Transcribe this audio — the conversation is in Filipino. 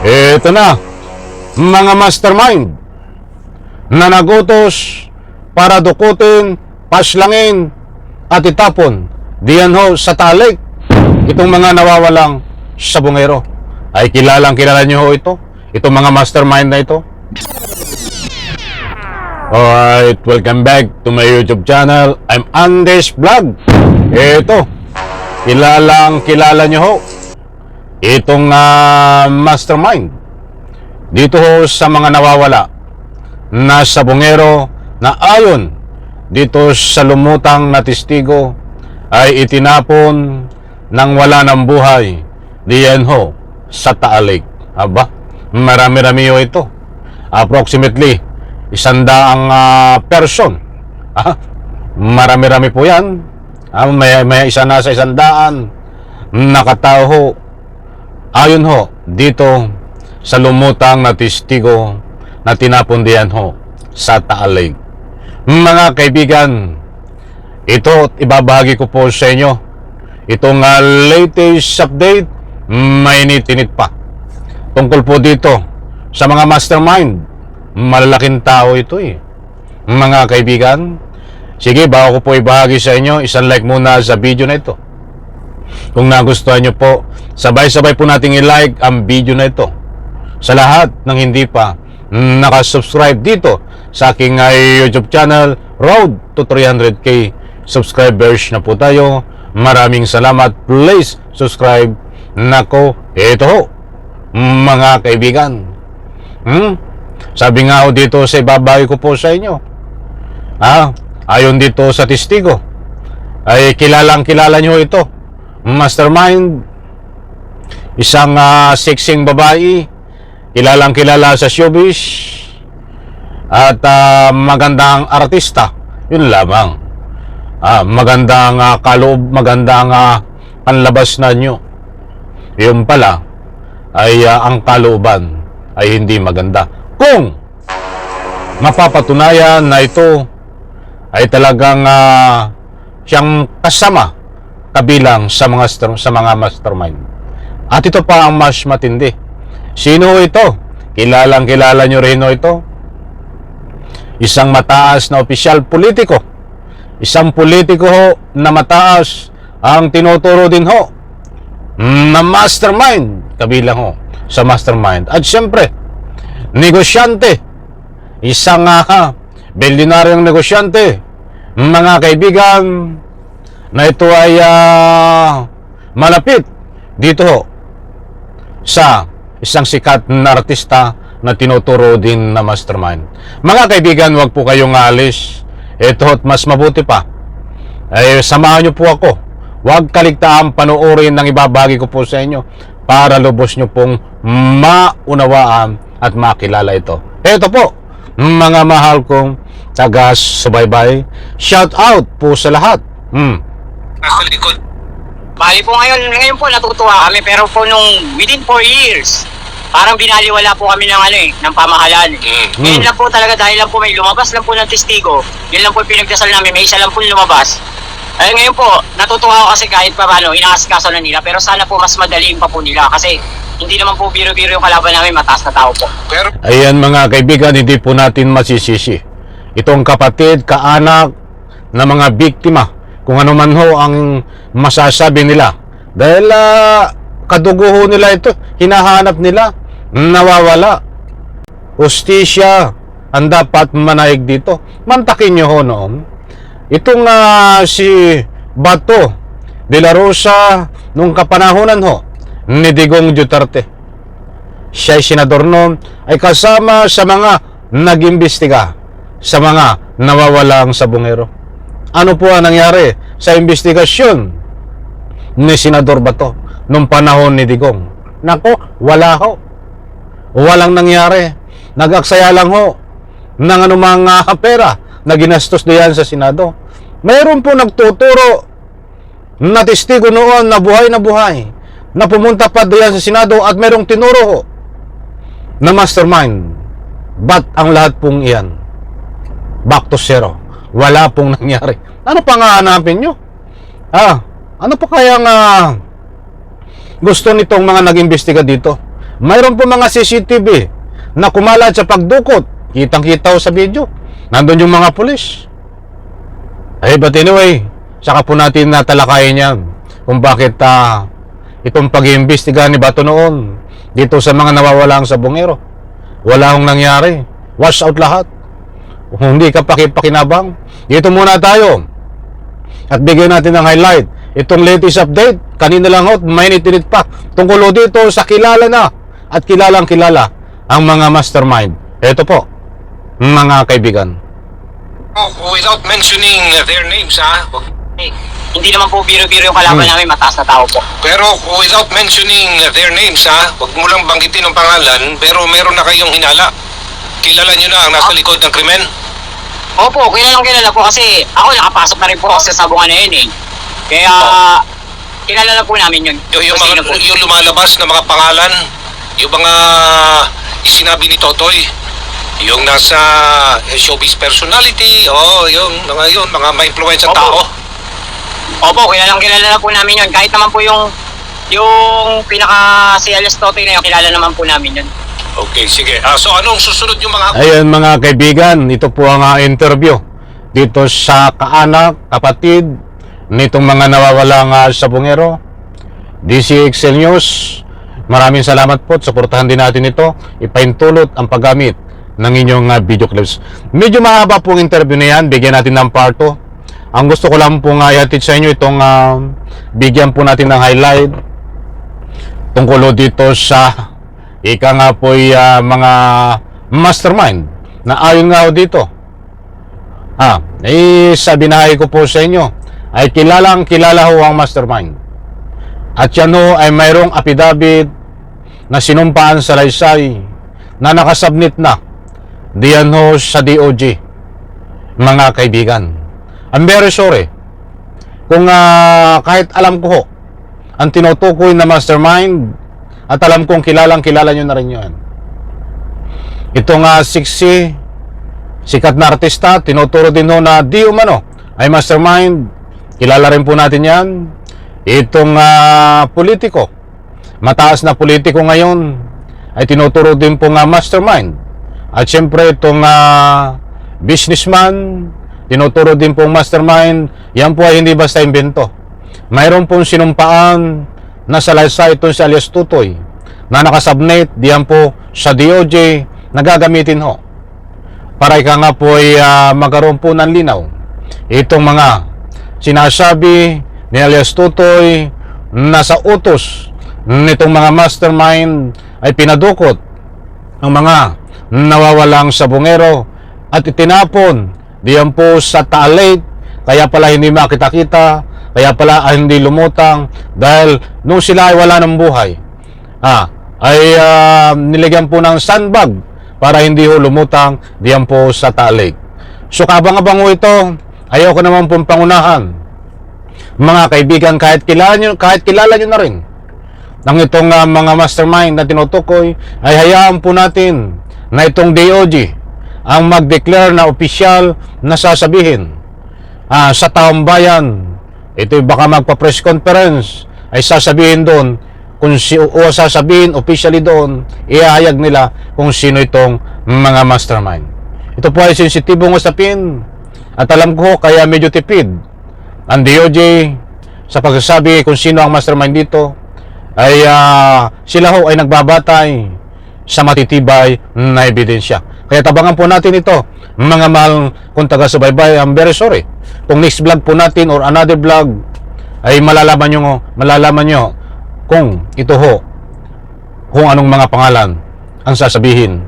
Ito na, mga mastermind na nagutos para dukutin, paslangin at itapon diyan ho sa talik itong mga nawawalang sabungero. Ay kilala nyo ho ito, itong mga mastermind na ito. Alright, welcome back to my YouTube channel. I'm Andes Vlog. Ito, kilala nyo ho itong mastermind dito ho sa mga nawawala na sabungero na ayon dito sa lumutang na testigo ay itinapon ng wala ng buhay diyan ho sa Taalig. Aba, marami-rami ho ito. Approximately 100 person. Marami-rami po yan. May isa na sa 100 nakatao ho ayon ho dito sa lumutang na testigo na tinapon diyan ho sa Taalig. Mga kaibigan, ito ibabahagi ko po sa inyo itong latest update, mainit-init pa tungkol po dito sa mga mastermind. Malalaking tao ito mga kaibigan. Sige, bago ko po ibahagi sa inyo, isang like muna sa video na ito. Kung nagustuhan nyo po, sabay-sabay po nating i-like ang video na ito. Sa lahat ng hindi pa nakasubscribe dito sa aking YouTube channel, Road to 300k subscribers na po tayo. Maraming salamat. Please subscribe. Nako, ito ho, mga kaibigan. Sabi nga ho dito sa ibabahagi ko po sa inyo, ayon dito sa testigo, ay kilala nyo ito. Mastermind, isang sexing babae, kilala sa showbiz, at magandang artista. Yun lamang. Magandang kaloob, magandang panlabas na nyo. Yun pala ay ang kalooban ay hindi maganda. Kung mapapatunayan na ito ay talagang siyang kasama kabilang sa mga mastermind. At ito pa ang mas matindi. Sino ito? Kilala nyo rin ito. Isang mataas na opisyal politiko. Isang politiko ho na mataas ang tinuturo din ho na mastermind, kabilang ho sa mastermind. At syempre, negosyante. Isang bilyonaryong negosyante. Mga kaibigan, na ito ay malapit dito ho sa isang sikat na artista na tinuturo din na mastermind. Mga kaibigan, wag po kayong alis. Ito at mas mabuti pa, ay samahan nyo po ako. Huwag kaligtaan panoorin ng ibabahagi ko po sa inyo para lubos nyo pong maunawaan at makilala ito. Ito po, mga mahal kong taga-subaybay, shout out po sa lahat. Nasa likod. Bali po ngayon po natutuwa kami, pero po nung within 4 years, parang binaliwala po kami ng pamahalaan. Ngayon lang po talaga, dahil lang po may lumabas lang po ng testigo, yun lang po pinagdasal namin, may isa lang po lumabas. Ay ngayon po, natutuwa ako kasi kahit pa paano, inaasikaso na nila, pero sana po mas madaliin pa po nila kasi hindi naman po biro-biro yung kalaban namin, mataas na tao po. Pero ayan mga kaibigan, hindi po natin masisisi itong kapatid, kaanak na mga biktima, kung ano man ho ang masasabi nila. Dahil kadugo ho nila ito, hinahanap nila, nawawala. Hustisya ang dapat manahig dito. Mantakin nyo ho noon. Itong si Bato de la Rosa, nung kapanahonan ho ni Digong Duterte, siya ay senador noon, ay kasama sa mga nag-imbestiga sa mga nawawalang sabungero. Ano po ang nangyari sa investigasyon ni Senador Bato nung panahon ni Digong? Nako, wala ho. Walang nangyari. Nag-aksaya lang ho ng anumang pera na ginastos diyan sa Senado. Mayroon po nagtuturo na testigo noon na buhay na pumunta pa diyan sa Senado at mayroong tinuro ho na mastermind. But ang lahat pong iyan, back to zero. Wala pong nangyari. Ano pa nga hanapin nyo? Ano pa kaya nga gusto nitong mga nag-imbestiga dito? mayroon po mga CCTV na kumalat sa pagdukot. Kitang-kita ho sa video. Nandun yung mga pulis. But anyway, saka po natin natalakayin yan kung bakit itong pag-iimbestiga ni Bato noon dito sa mga nawawalang sabongero. Wala hong nangyari. Wash out lahat. Hindi ka pakipakinabang. Dito muna tayo. At bigyan natin ng highlight. Itong latest update, kanina lang ho, mainit-init pa. Tungkol dito sa kilala na at kilalang kilala ang mga mastermind. Ito po, mga kaibigan. Without mentioning their names, ha? Hindi naman po biro-biro yung kalaban namin, mataas na tao po. Pero without mentioning their names, ha? Huwag mo lang banggitin ang pangalan, pero meron na kayong hinala. Kilala nyo na ang nasa likod ng krimen? Opo, kilala po kasi ako nakapasok na rin po ako sa sabungan na yun eh. Kaya, kilala na po namin yun. Yung, Kung sino mga, po. yung lumalabas na mga pangalan, yung mga isinabi ni Totoy, yung nasa showbiz personality, yung mga ma-influence Opo. tao. Opo, kilala na po namin yun. Kahit naman po yung pinaka si Alias Totoy na yun, kilala naman po namin yun. Okay, sige. So anong susunod yung mga... Ayun mga kaibigan, ito po ang interview dito sa kaanak, kapatid nitong mga nawawalang sabongero. DCXL News, maraming salamat po. Suportahan din natin ito. Ipaintulot ang paggamit ng inyong video clips. Medyo mahaba pong interview na yan. Bigyan natin ng part 2. Ang gusto ko lang pong ihatid sa inyo itong bigyan po natin ng highlight tungkol dito sa ika nga po mga mastermind na ayon nga ho dito. Sa binahay ko po sa inyo ay kilalang kilala ho ang mastermind. At yan ho ay mayroong affidavit na sinumpaan sa laysay na nakasubmit na diyan ho sa DOJ. Mga kaibigan, I'm very sorry kung kahit alam ko ho ang tinutukoy na mastermind at alam kong kilalang kilala nyo na rin yun. Itong sikat na artista, tinuturo din ho na di umano ay mastermind. Kilala rin po natin yan. Itong politiko, mataas na politiko ngayon, ay tinuturo din po nga mastermind. At syempre itong businessman, tinuturo din pong mastermind. Yan po ay hindi basta imbento. Mayroon pong sinumpaan na salaysay ito si Alias Totoy na nakasubmit diyan po sa DOJ na gagamitin ho para ika nga po ay magkaroon po ng linaw itong mga sinasabi ni Alias Totoy na sa utos nitong mga mastermind ay pinadukot ang mga nawawalang sabongero at itinapon diyan po sa Taal Lake. Kaya pala hindi makita-kita, kaya pala hindi lumutang dahil nung sila ay wala ng buhay nilagyan po ng sandbag para hindi ho lumutang diyan po sa Taal Lake. So kabang-abang ho ito, ayoko naman pong pangunahan. Mga kaibigan, kahit kilala nyo na rin ng itong mga mastermind na tinutukoy, ay hayaan po natin na itong DOJ ang mag-declare na opisyal na sasabihin sa taong bayan. Ito baka magpa-press conference ay sasabihin doon o sasabihin officially doon, ihahayag nila kung sino itong mga mastermind. Ito po ay sensitibong usapin at alam ko kaya medyo tipid ang DOJ sa pagsasabi kung sino ang mastermind dito ay sila ho ay nagbabatay sa matitibay na ebidensya. Kaya tabangan po natin ito, mga mahal kung taga-subaybay. I'm very sorry kung next vlog po natin or another vlog ay malalaman nyo kung ito ho, kung anong mga pangalan ang sasabihin